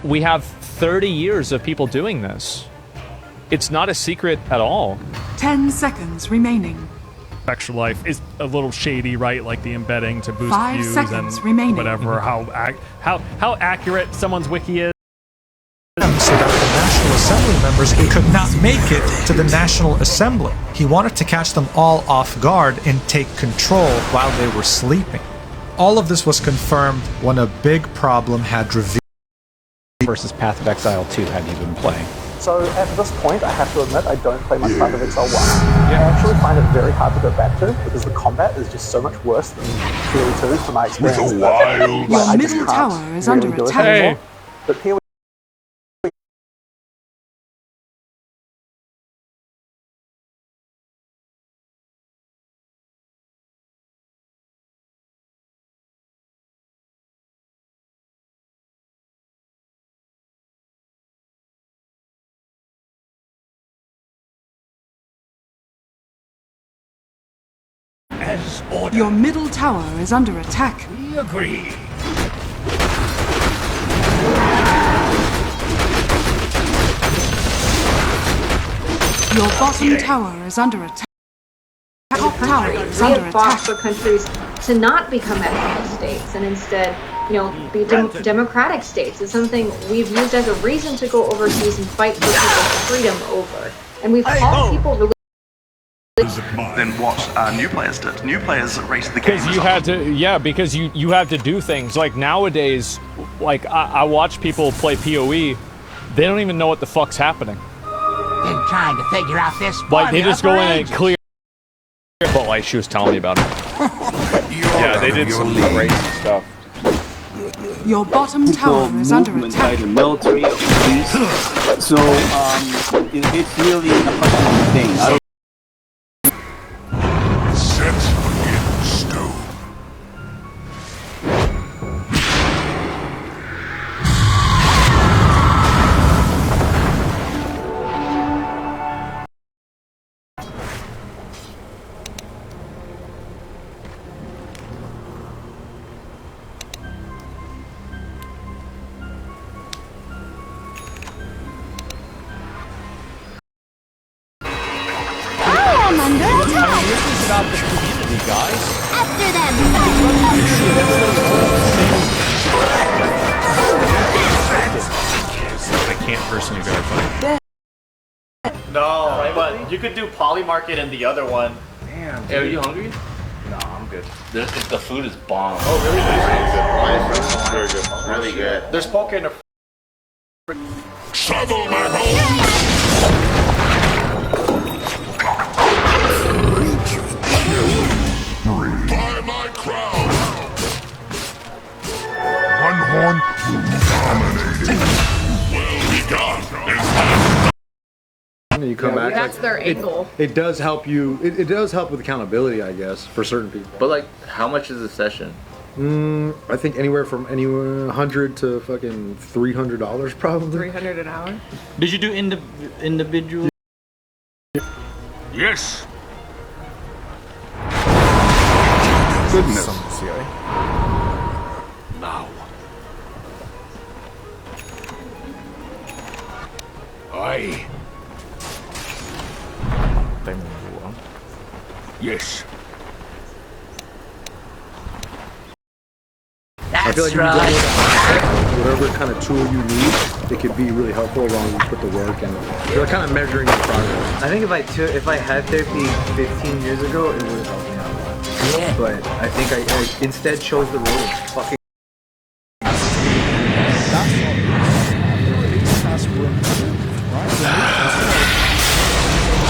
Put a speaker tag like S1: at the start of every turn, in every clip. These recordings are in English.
S1: we have 30 years of people doing this. It's not a secret at all.
S2: 10 seconds remaining.
S3: Extra Life is a little shady, right? Like the embedding to boost
S2: 5
S3: views
S2: seconds
S3: and
S2: remaining.
S3: whatever. How accurate someone's wiki is.
S4: So that the National Assembly members could not make it to the National Assembly. He wanted to catch them all off guard and take control while they were sleeping. All of this was confirmed when a big problem had revealed.
S5: Versus Path of Exile 2 have you been playing?
S6: So at this point, I have to admit, I don't play much Path of Exile 1. I actually find it very hard to go back to because the combat is just so much worse than PoE 2 from my experience.
S2: Your middle tower is under attack.
S3: Hey.
S6: But PoE
S2: Your middle tower is under attack.
S7: We agree.
S2: Your bottom tower is under attack. Top tower is
S8: We
S2: under
S8: have fought
S2: attack.
S8: for countries to not become ethnic states and instead, be democratic states. It's something we've used as a reason to go overseas and fight for people's freedom over. And we've called people really.
S9: Than what new players did. New players rated the game.
S1: Because you had to, because you have to do things. Like nowadays, like I watch people play PoE, they don't even know what the fuck's happening.
S7: Been trying to figure out this.
S1: Like they just go in and clear. But like she was telling me about it. Yeah, they did some crazy stuff.
S2: Your bottom tower is under attack.
S10: The military or police. So it's really a personal thing.
S1: This is about the community, guys.
S11: After them!
S1: I can't personally verify.
S12: No, but you could do Polymarket and the other one.
S13: Damn. Hey, are you hungry? No, I'm good. The food is bomb.
S12: Oh, really?
S13: Very good. Really good.
S12: There's poke in the.
S7: Shovel my hole! By my crown! One horn will be dominated. Well begun.
S14: You come back.
S8: That's their angle.
S14: It does help you. It does help with accountability, I guess, for certain people.
S13: But like, how much is a session?
S14: I think anywhere from $100 to fucking $300 probably.
S8: $300 an hour.
S5: Did you do individual?
S7: Yes.
S14: Goodness.
S7: Now. Aye. Yes.
S14: I feel like if you go with whatever kind of tool you need, it could be really helpful as long as you put the work and you're kind of measuring your progress.
S15: I think if I had therapy 15 years ago, it would have helped me out a lot.
S7: Yeah.
S15: But I think I instead chose the road of fucking.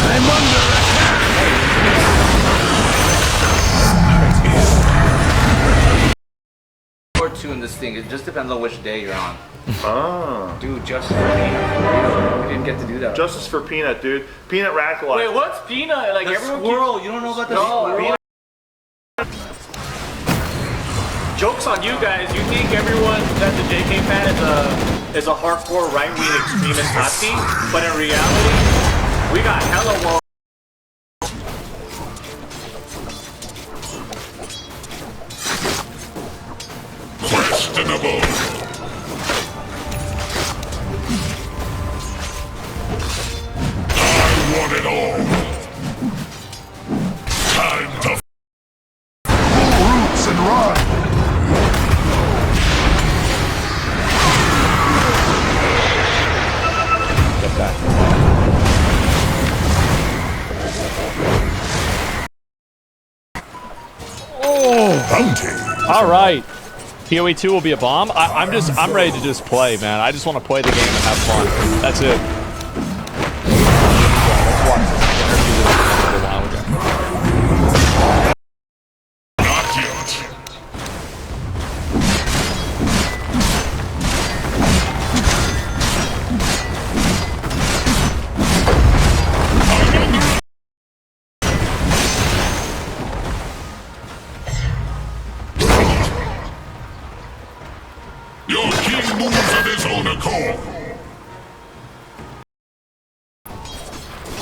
S7: I'm under attack!
S13: Or two in this thing. It just depends on which day you're on.
S12: Oh.
S13: Dude, justice for peanut.
S15: We didn't get to do that.
S12: Justice for Peanut, dude. Peanut Rackalite.
S13: Wait, what's peanut? Like
S12: the
S13: everyone
S12: squirrel.
S13: You don't know about the
S12: squirrel?
S13: Peanut.
S12: Joke's on you guys. You think everyone that's a JK fan is a hardcore right-wing extremist Nazi, but in reality, we got hella woke.
S7: Questionable. bounty.
S1: All right. PoE 2 will be a bomb. I'm ready to just play, man. I just want to play the game and have fun. That's it.
S7: Not yet. Your king moves of his own accord.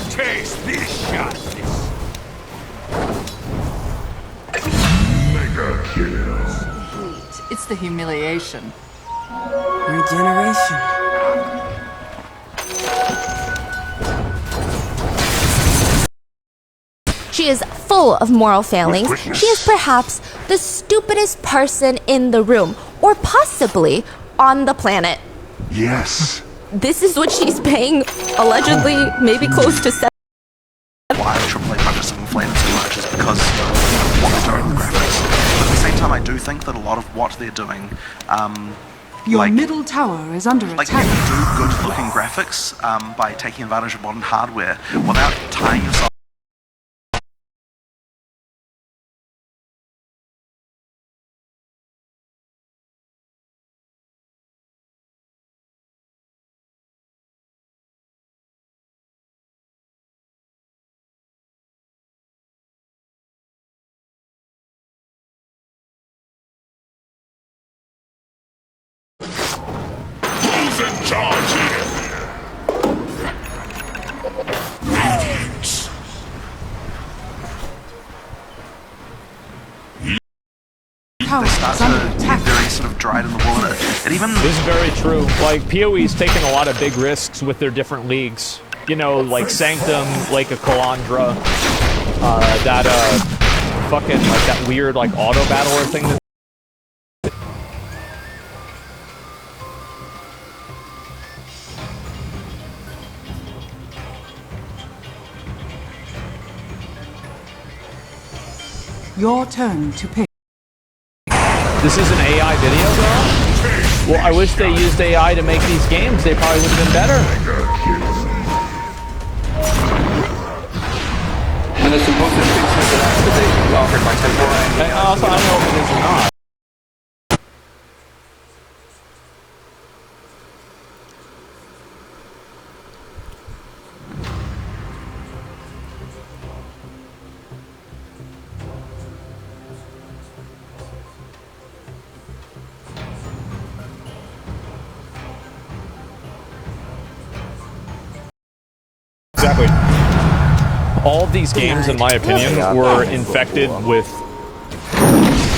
S7: Taste this shot. Mega kill.
S11: It's the humiliation.
S16: Regeneration.
S17: She is full of moral failings. She is perhaps the stupidest person in the room, or possibly on the planet.
S7: Yes.
S17: This is what she's paying, allegedly, maybe close to 7.
S9: Why AAA budgets have inflated so much is because of what they're doing with graphics. But at the same time, I do think that a lot of what they're doing,
S2: Your middle tower is under
S9: like
S2: attack.
S9: you can do good-looking graphics by taking advantage of modern hardware without tying yourself.
S7: Who's in charge here? Radiance.
S2: Tower
S9: They start
S2: is under
S9: to
S2: attack.
S9: get very sort of dried in the water. It even
S1: This is very true. Like, PoE's taking a lot of big risks with their different leagues. You know, like Sanctum, Lake of Calandra, fucking, like, that weird, like, auto battler thing that
S2: Your turn to pick.
S1: This is an AI video, though? Well, I wish they used AI to make these games. They probably would have been better.
S15: And it's supposed to fix the activation offered by Temporal.
S1: And also, I don't know if it is or not. Exactly. All of these games, in my opinion, were infected with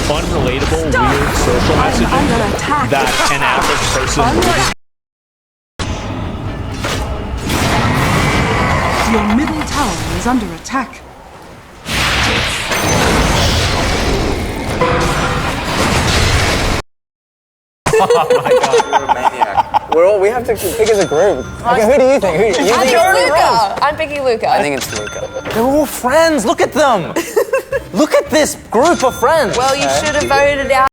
S1: unrelatable, weird social messaging that an average person wouldn't.
S2: Your middle tower is under attack.
S15: Oh my god, you're a maniac. We have to pick as a group. Okay, who do you think?
S11: I'm picking Luca. I'm picking Luca.
S15: I think it's Luca. They're all friends. Look at them. Look at this group of friends.
S11: Well, you should have voted out.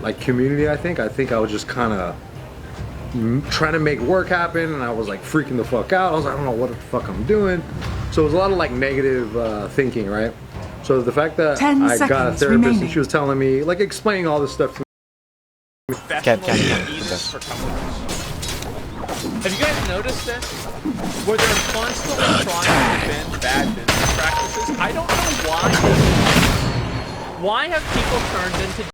S14: Like community, I think I was just kind of trying to make work happen, and I was like freaking the fuck out. I was like, I don't know what the fuck I'm doing. So it was a lot of like negative thinking, right? So the fact that
S2: 10
S14: I got a
S2: seconds
S14: therapist
S2: remaining.
S14: and she was telling me, like explaining all this stuff to me.
S1: Have you guys noticed this? Where they're constantly trying to defend bad business practices? I don't know why. Why have people turned into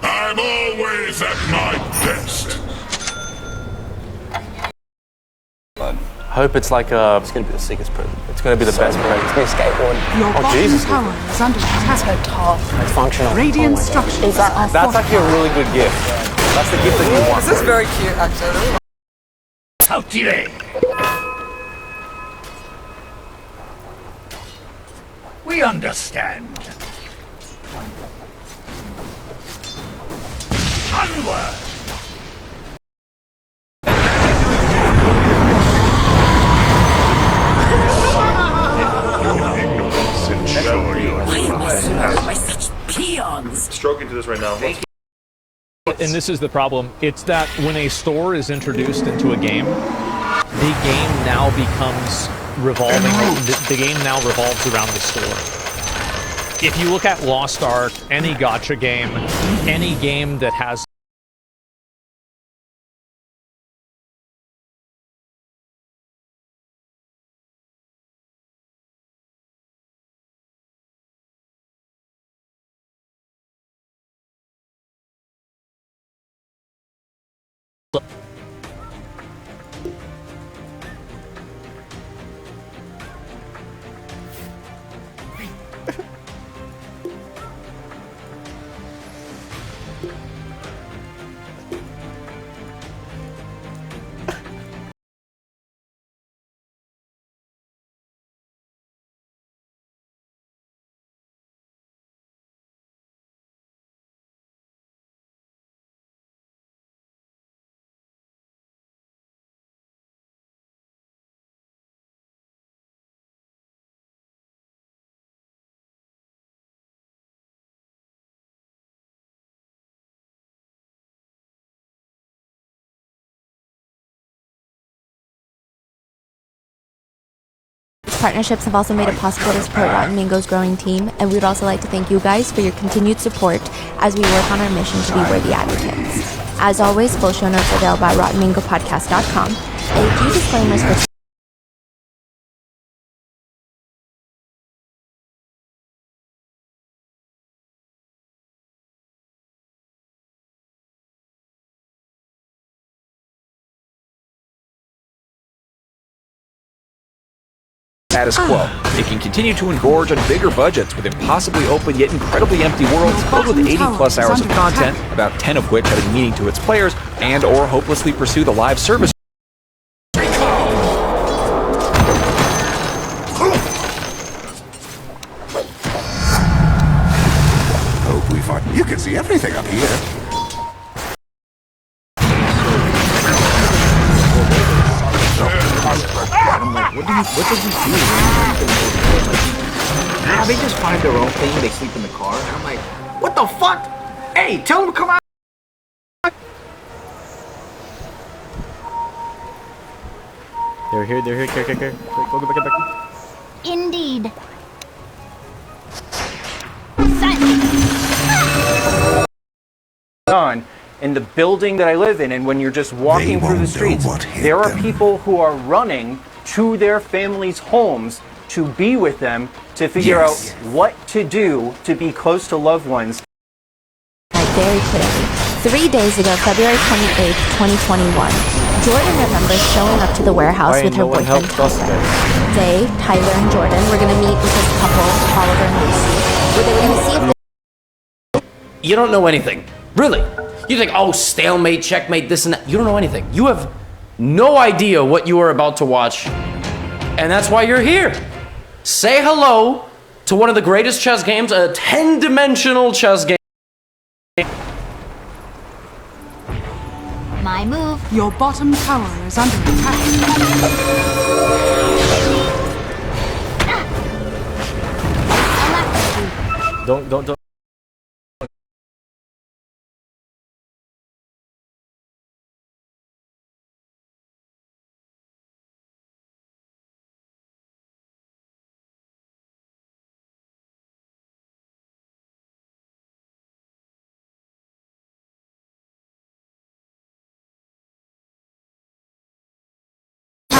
S7: I'm always at my best.
S13: Hope it's like it's gonna be the sickest present. It's gonna be the best present. It's gonna be a skateboard.
S2: Your
S13: Oh
S2: bottom
S13: Jesus!
S2: tower is under attack.
S11: So tough.
S13: It's functional.
S2: Radiant
S13: Oh my God.
S2: structures are
S13: That's actually a really good gift. That's the gift that you want.
S11: This is very cute, actually.
S16: We understand. Onward! By such peons.
S18: Stroking to this right now.
S1: And this is the problem. It's that when a store is introduced into a game, the game now becomes revolving. The game now revolves around the store. If you look at Lost Ark, any gacha game, any game that has
S17: Partnerships have also made it possible to support Rotten Mango's growing team, and we would also like to thank you guys for your continued support as we work on our mission to be worthy advocates. As always, full show notes are available at RottenMangoPodcast.com. A few disclaimers for
S19: status quo. It can continue to engorge on bigger budgets with impossibly open yet incredibly empty worlds filled with 80-plus hours of content, about 10 of which having meaning to its players, and or hopelessly pursue the live service.
S7: Hope we find. You can see everything up here.
S15: I'm like, what does he do? They just find their own thing, they sleep in the car, and I'm like, what the fuck? Hey, tell them to come out!
S5: They're here, care. Go back.
S17: Indeed.
S15: On in the building that I live in, and when you're just walking through the streets, there are people who are running to their families' homes to be with them, to figure out what to do to be close to loved ones.
S17: Very clearly. 3 days ago, February 28th, 2021, Jordan remembers showing up to the warehouse with her boyfriend Tyler. They, Tyler, and Jordan were going to meet with his couple, Oliver and Lucy, where they were going to see if they...
S20: You don't know anything. Really. You think, oh, stalemate, checkmate, this and that. You don't know anything. You have no idea what you are about to watch. And that's why you're here. Say hello to one of the greatest chess games, a 10-dimensional chess game.
S2: My move. Your bottom tower is under attack.
S5: Don't.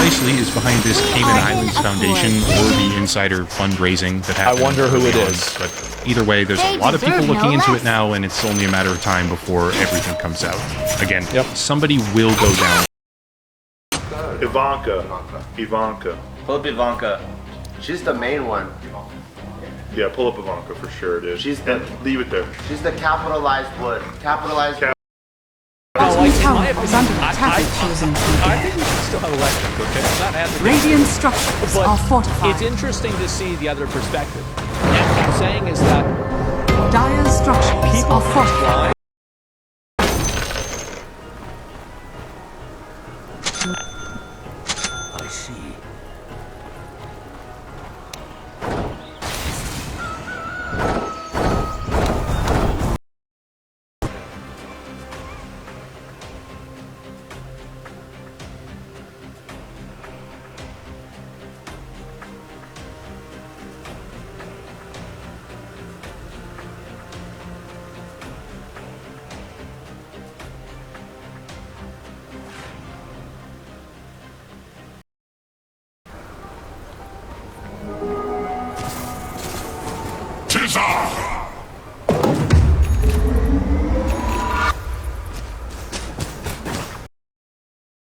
S21: Precisely is behind this Cayman Islands Foundation or the insider fundraising that happened.
S1: I wonder who it
S21: on.
S1: is.
S21: But either way, there's a lot of people looking into it now, and it's only a matter of time before everything comes out. Again, somebody will go down.
S18: Ivanka.
S13: Pull up Ivanka. She's the main one.
S18: Yeah, pull up Ivanka for sure, dude.
S13: She's the...
S18: Leave it there.
S13: She's the capitalized wood. Capitalized...
S1: I like
S2: tower is under attack.
S1: I think we should still have electric, okay? I'm not advocating.
S2: Radiant structures are fortified.
S1: It's interesting to see the other perspective. And what I'm saying is that
S2: Dire's structures are fortified.
S16: I see.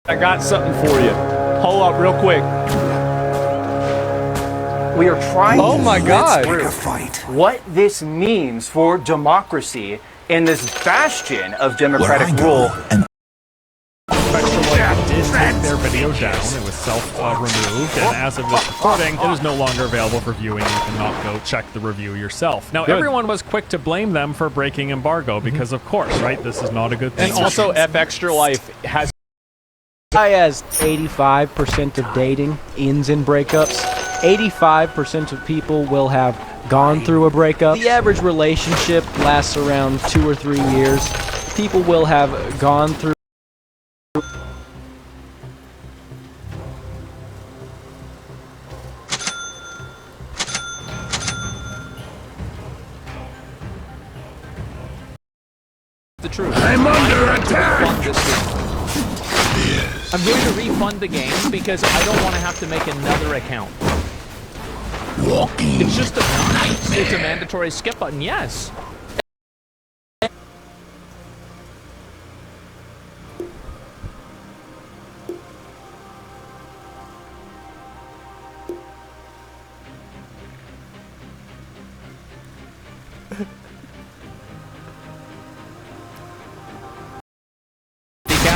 S1: I got something for you. Hold up real quick.
S15: We are trying
S1: Oh
S15: to
S1: my God.
S15: through what this means for democracy in this bastion of democratic rule.
S3: Did take their video down. It was self-removed, and as of this recording, it is no longer available for viewing. You cannot go check the review yourself. Now, everyone was quick to blame them for breaking embargo because, of course, right, this is not a good thing.
S1: And also, F Extra Life has
S5: As 85% of dating ends in breakups. 85% of people will have gone through a breakup. The average relationship lasts around 2 or 3 years. People will have gone through.
S1: the truth.
S16: I'm under attack!
S1: I'm going to refund the game because I don't want to have to make another account. It's just it's a mandatory skip button, yes.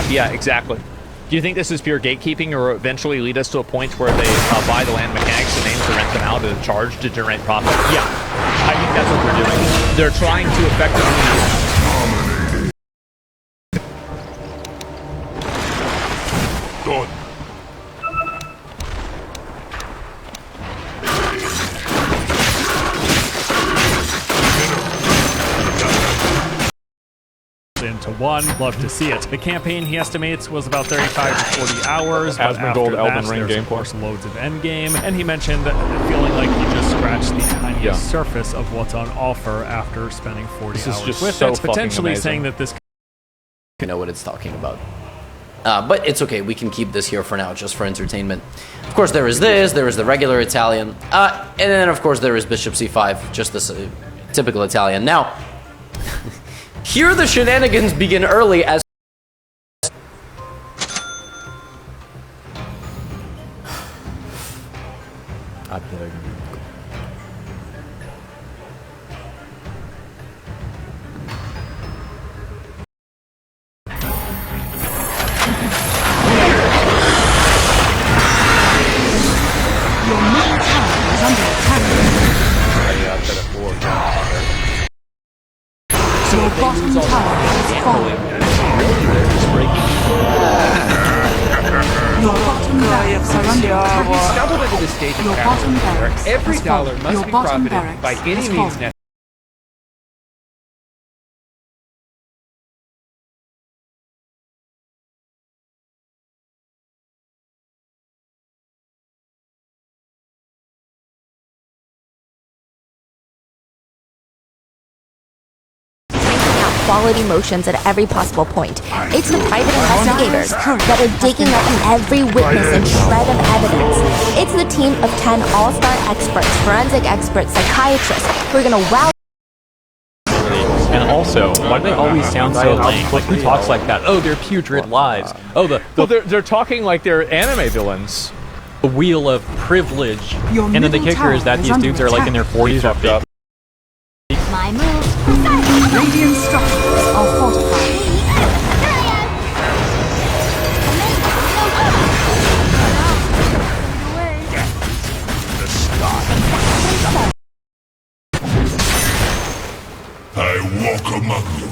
S1: Yeah, exactly. Do you think this is pure gatekeeping or eventually lead us to a point where they buy the land mechanics and aim to rent them out at a charge to generate profit? Yeah, I think that's what they're doing. They're trying to effectively...
S7: Good.
S3: into one. Love to see it. The campaign, he estimates, was about 35 to 40 hours. But
S1: Asmongold,
S3: after
S1: Elden
S3: that,
S1: Ring
S3: there's, of course, loads of endgame. And he mentioned that feeling like he just scratched the tiniest surface of what's on offer after spending 40
S1: This
S3: hours
S1: is just
S3: with
S1: so
S3: it. Potentially
S1: amazing.
S3: saying that this...
S20: You know what it's talking about. But it's okay, we can keep this here for now, just for entertainment. Of course, there is this, there is the regular Italian, and then, of course, there is Bishop C5, just this typical Italian. Now, here the shenanigans begin early as...
S2: Your middle tower is under attack. Your bottom tower is falling. Your bottom barracks are under attack.
S4: We stumbled into this stage of
S2: Your
S4: power
S2: bottom
S4: where
S2: barracks
S4: every
S2: has
S4: dollar
S2: fallen.
S4: must
S2: Your
S4: be
S2: bottom
S4: profited by
S2: barracks
S4: any
S2: has
S4: means
S2: fallen.
S4: necessary.
S17: Quality motions at every possible point. It's the private investigators that are digging up every witness and shred of evidence. It's the team of 10 all-star experts, forensic experts, psychiatrists who are gonna wow.
S1: And also, why do they always sound so lame? Like, who talks like that? Oh, they're putrid lives. Oh, well, they're talking like they're anime villains.
S5: The wheel of privilege.
S2: Your
S5: And then the
S2: middle
S5: kicker is that
S2: tower
S5: these
S2: under
S5: dudes are like in their
S2: attack.
S5: 40s or 50s.
S17: My move.
S2: Radiant structures are fortified.
S7: walk among you.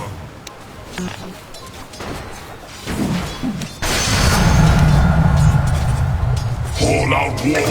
S7: All out war.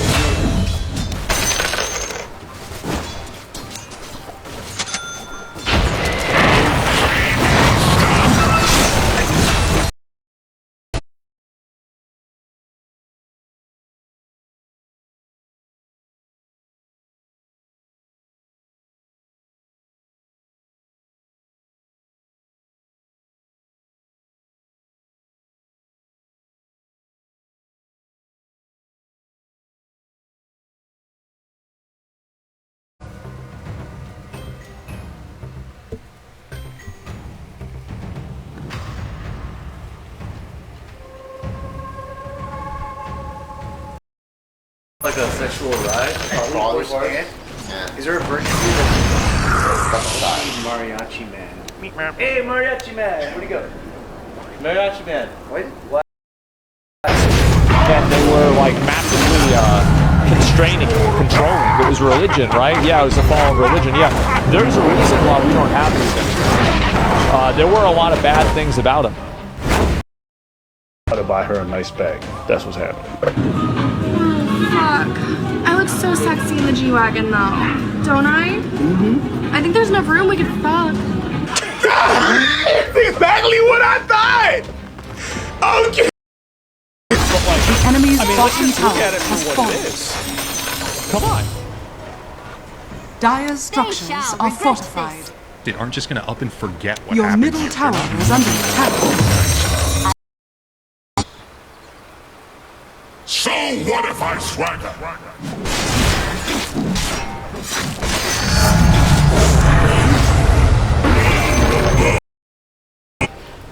S13: Like a sexual ride? Is there a version of Mariachi Man? Hey, Mariachi Man! Where'd he go? Mariachi Man. What?
S1: That they were like massively constraining, controlling. It was religion, right? Yeah, it was a fall of religion. Yeah, there's a reason why we don't have these anymore. There were a lot of bad things about them.
S4: To buy her a nice bag. That's what's happening.
S22: Fuck. I look so sexy in the G-Wagon though. Don't I? Mm-hmm. I think there's enough room we could fuck.
S16: That's exactly what I thought! Okay!
S2: The enemy's bottom tower
S1: look at it
S2: has
S1: for what it is. Come on.
S2: Dire's structures are fortified.
S21: They aren't just gonna up and forget what
S2: Your
S21: happened.
S2: middle tower is under attack.
S7: So what if I swagger?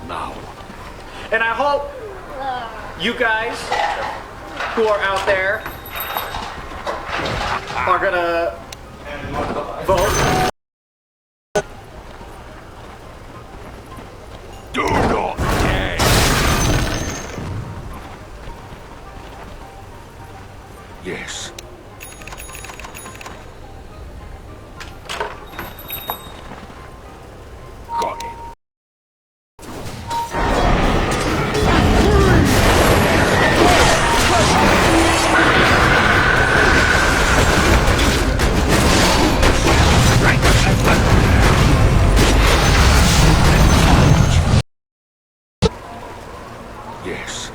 S12: No. And I hope you guys who are out there are gonna vote.
S7: Do not dare! Yes. Got it. Yes.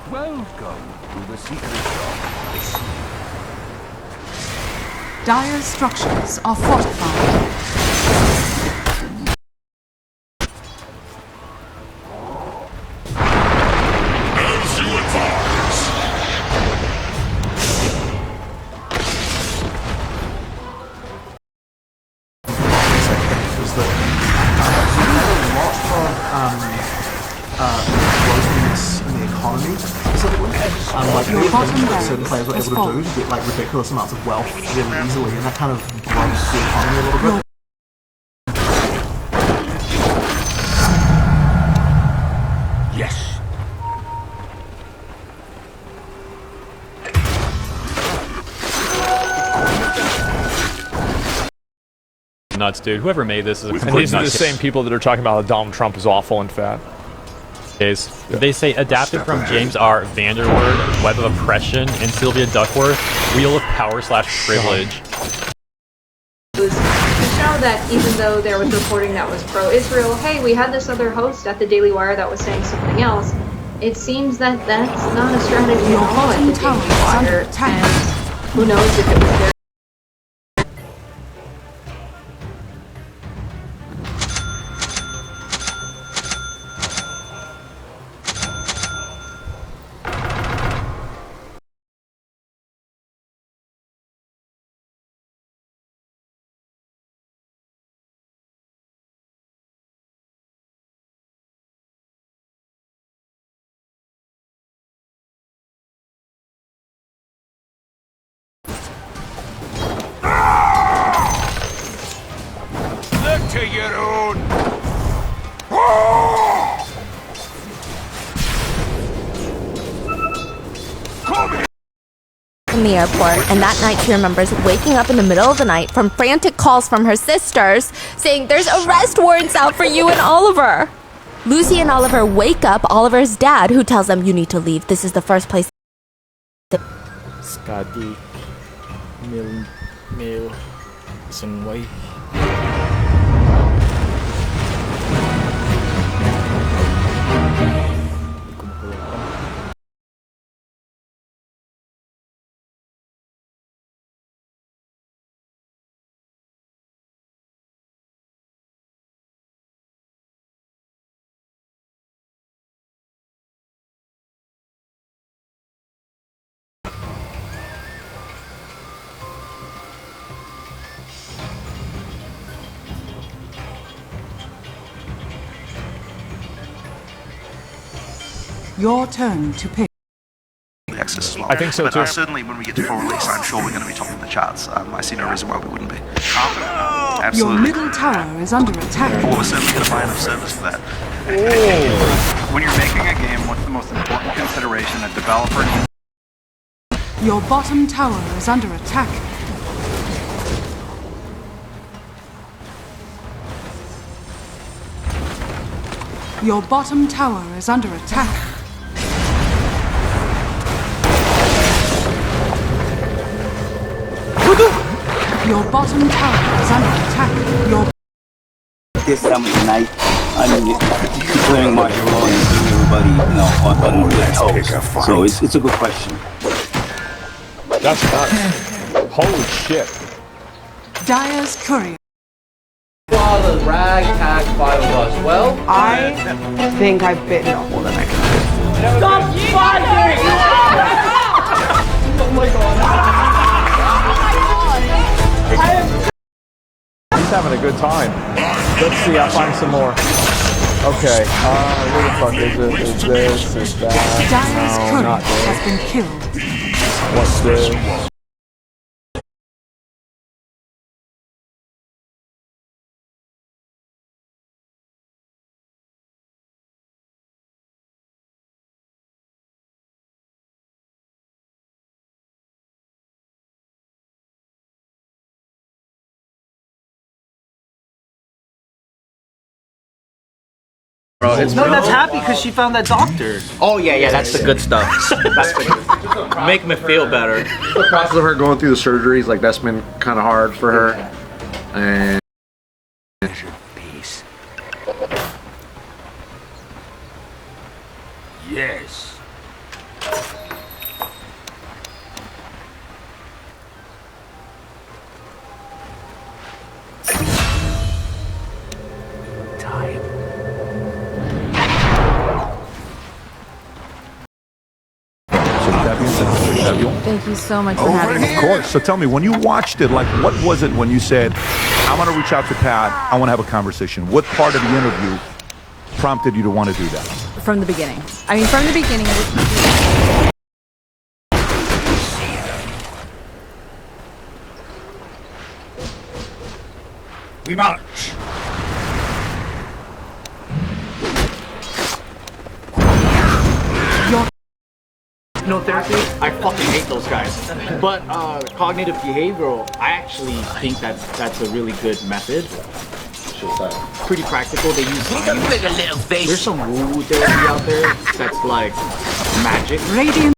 S7: Welcome to the secret shop.
S2: Dire's structures are fortified.
S7: As you advise.
S6: Was that we had a lot of wokeness in the economy specifically. Like certain players were able to do to get like ridiculous amounts of wealth really easily, and that kind of broke the economy a little bit.
S7: Yes.
S3: Nuts, dude. Whoever made this is a
S1: And these are the same people that are talking about how Donald Trump is awful and fat.
S3: They say adapted from James R. Vanderwoord, Web of Oppression, and Sylvia Duckworth, Wheel of Power/Privilege.
S8: It was to show that even though there was reporting that was pro-Israel, hey, we had this other host at the Daily Wire that was saying something else. It seems that that's not a strategy at all at the Daily Wire, and who knows if it was their
S17: airport, and that night she remembers waking up in the middle of the night from frantic calls from her sisters saying there's arrest warrants out for you and Oliver. Lucy and Oliver wake up Oliver's dad, who tells them, you need to leave. This is the first place.
S9: Scotty Mil isang way.
S2: Your turn to pick.
S10: Access as well.
S1: I think so too.
S10: Certainly when we get to full release, I'm sure we're going to be top of the charts. I see no reason why we wouldn't be.
S2: Your
S10: Absolutely.
S2: middle tower is under attack.
S10: Well, we're certainly going to buy enough service for that.
S23: When you're making a game, what's the most important consideration a developer needs?
S2: Your bottom tower is under attack. Your bottom tower is under attack. Your bottom tower is under attack. Your
S24: This time of the night, I'm declaring martial law and keeping everybody, on their toes. So it's a good question.
S1: That's nuts. Holy shit.
S2: Dire's courier.
S20: The ragtag five of us. Well,
S11: I think I've bitten off more than I can.
S20: Stop fighting! Oh my god!
S1: He's having a good time. Let's see, I'll find some more. Okay, where the fuck is it? Is this? Is that?
S2: Dire's
S1: No,
S2: courier
S1: not
S2: has
S1: this.
S2: been killed.
S1: What's this?
S15: No, that's happy because she found that doctor.
S20: Oh yeah, that's the good stuff. That's the, make me feel better.
S14: The process of her going through the surgeries, like that's been kind of hard for her. And
S16: Peace. Yes.
S25: Thank you so much for having me.
S7: Of course. So tell me, when you watched it, like, what was it when you said, I want to reach out to Pat, I want to have a conversation? What part of the interview prompted you to want to do that?
S25: From the beginning. I mean, from the beginning.
S16: We march.
S15: Hypnotherapy, I fucking hate those guys. But cognitive behavioral, I actually think that's a really good method. Pretty practical. They use science. There's some woo therapy out there that's like magic.
S25: Radiant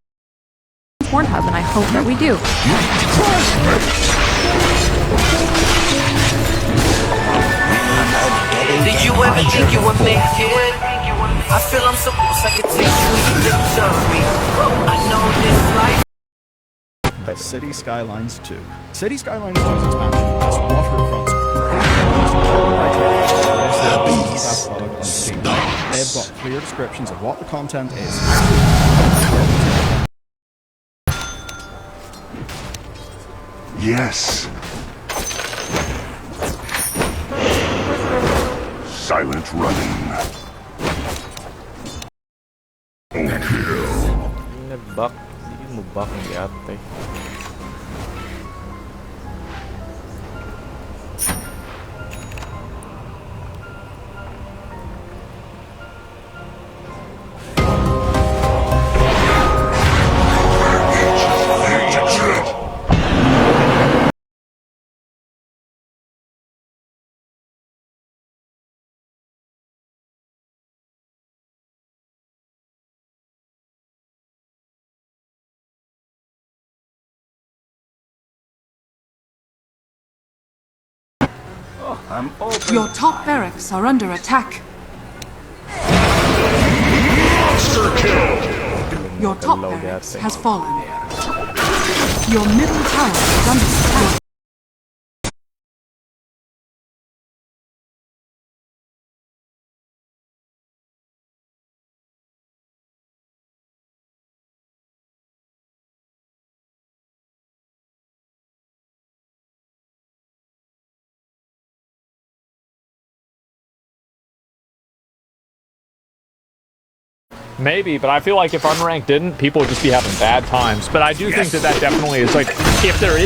S25: Pornhub, and I hope that we do.
S26: Did you ever think you would make it? I feel I'm so close I can taste you when you touch me. I know this life.
S27: City Skylines 2. City Skylines 2's expansion has waterfronts. They've got clear descriptions of what the content is.
S16: Yes. Silent running.
S9: Nag-back. Hindi mo back ang yate.
S2: Your top barracks are under attack. Your top barracks has fallen. Your middle tower is under attack.
S1: Maybe, but I feel like if Unranked didn't, people would just be having bad times. But I do think that definitely is like, if there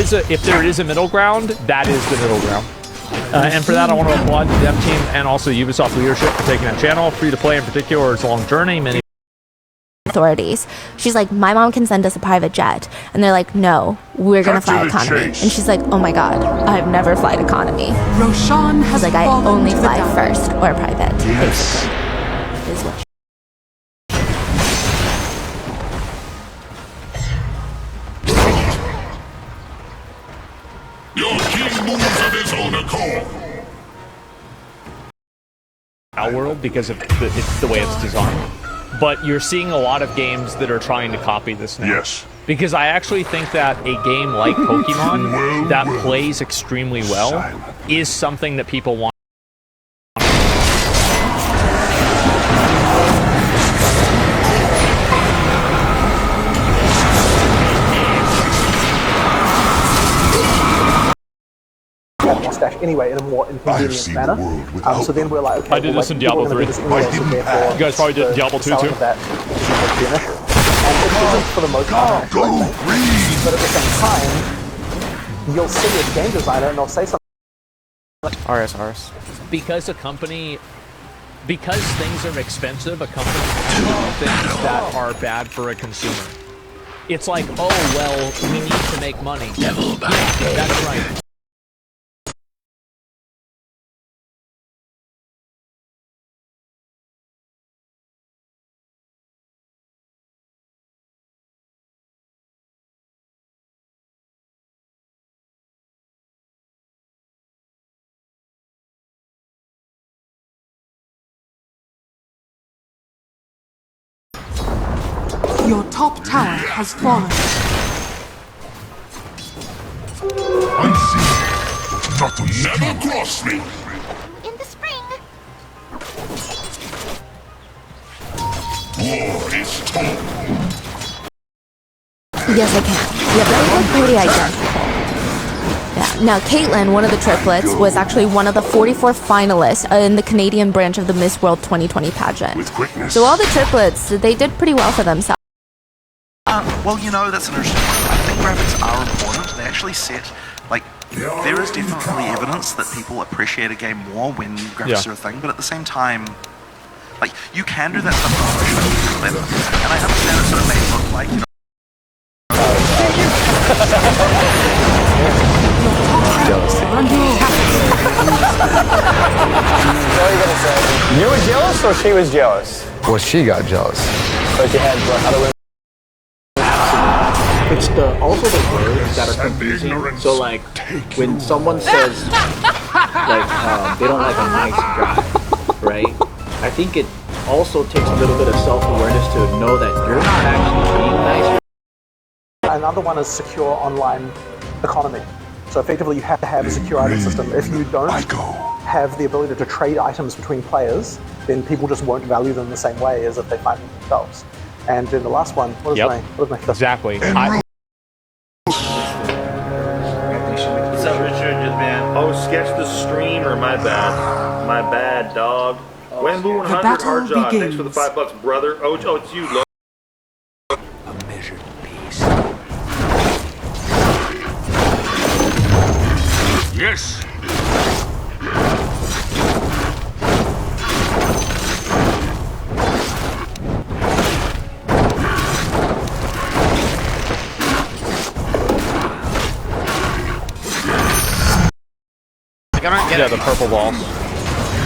S1: is a middle ground, that is the middle ground. And for that, I want to applaud the dev team and also Ubisoft leadership for taking that channel. Free to play in particular, it's a long journey. Many
S17: authorities. She's like, my mom can send us a private jet, and they're like, no, we're gonna fly economy. And she's like, oh my god, I've never flown economy.
S2: Roshan has
S17: like, I only fly first or private, basically. Is what
S16: Your king moves of his own accord.
S1: Our world because of it's the way it's designed. But you're seeing a lot of games that are trying to copy this now.
S16: Yes.
S1: Because I actually think that a game like Pokemon that plays extremely well is something that people want.
S6: Mustache anyway in a more inconvenient manner. So then we're like, okay,
S1: I did this in Diablo 3. You guys probably did Diablo 2 too.
S6: That be an issue. And it isn't for the most part, but at the same time, you'll see a game designer and they'll say something.
S9: RS.
S1: Because things are expensive, a company can do things that are bad for a consumer. It's like, oh well, we need to make money. That's right.
S2: Your top tower has fallen.
S16: Unseen. Not to never cross me.
S17: in the spring.
S16: War is told.
S17: Yes, I can. Yeah, they look pretty identical. Yeah. Now, Caitlyn, one of the triplets, was actually one of the 44 finalists in the Canadian branch of the Miss World 2020 pageant. So all the triplets, they did pretty well for themselves.
S10: Well, you know, that's an interesting one. I think graphics are important. They actually set, like, there is definitely evidence that people appreciate a game more when graphics are a thing, but at the same time, like, you can do that stuff and I understand it sort of may look like, you know,
S15: You were jealous or she was jealous?
S14: Well, she got jealous.
S15: But you had other women.
S6: It's also the words that are confusing. So like when someone says like they don't like a nice guy, right? I think it also takes a little bit of self-awareness to know that you're not actually being nice. Another one is secure online economy. So effectively you have to have a secure item system. If you don't have the ability to trade items between players, then people just won't value them the same way as if they find them themselves. And then the last one, what is my
S1: Exactly.
S4: What's up, Richard? Man. Oh, sketch the streamer. My bad. My bad, dog. Wambu 100 hard job. Thanks for the $5, brother. Oh, it's you, Lo.
S16: A measured peace. Yes.
S1: Yeah, the purple balls.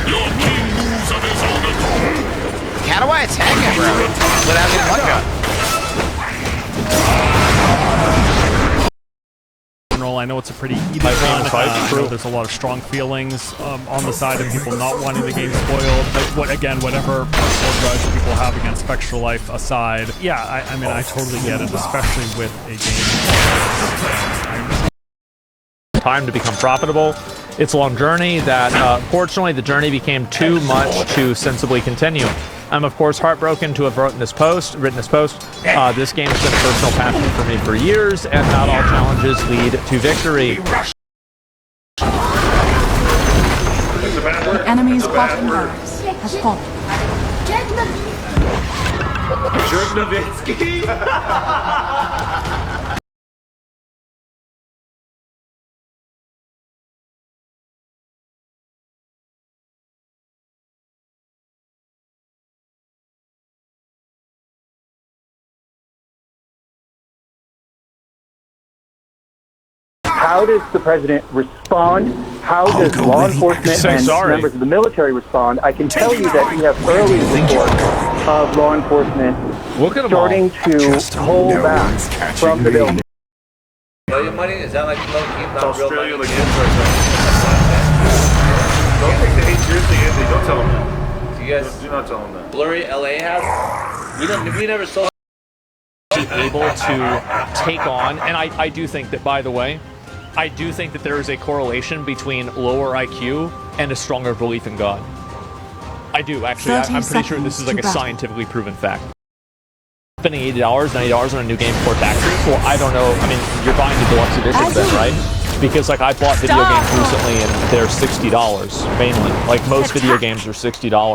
S16: Your king moves of his own accord.
S5: How do I attack him, bro? Without getting one gun?
S3: general. I know it's a pretty even run. I know there's a lot of strong feelings on the side of people not wanting the game spoiled. But whatever personal grudge people have against Spectral Life aside, yeah, I mean, I totally get it, especially with a game.
S1: Time to become profitable. It's a long journey that, fortunately, the journey became too much to sensibly continue. I'm, of course, heartbroken to have written this post. This game has been a personal passion for me for years, and not all challenges lead to victory.
S2: The enemy's bottom barracks has fallen.
S15: How does the president respond? How does law enforcement and members of the military respond? I can tell you that we have early reports of law enforcement starting to pull back from the building.
S12: Million money? Is that like low-key not real money?
S4: Don't take the hate seriously, Anthony. Don't tell him that.
S12: Do you guys
S4: do not tell him that.
S12: Blurry LA has? We never saw
S1: able to take on, and I do think that, by the way, I do think that there is a correlation between lower IQ and a stronger belief in God. I do, actually. I'm pretty sure this is like a scientifically proven fact. Spending $80, $90 on a new game for taxes? Well, I don't know. I mean, you're buying the deluxe edition then, right? Because, like, I bought video games recently and they're $60, mainly. Like, most video games are $60.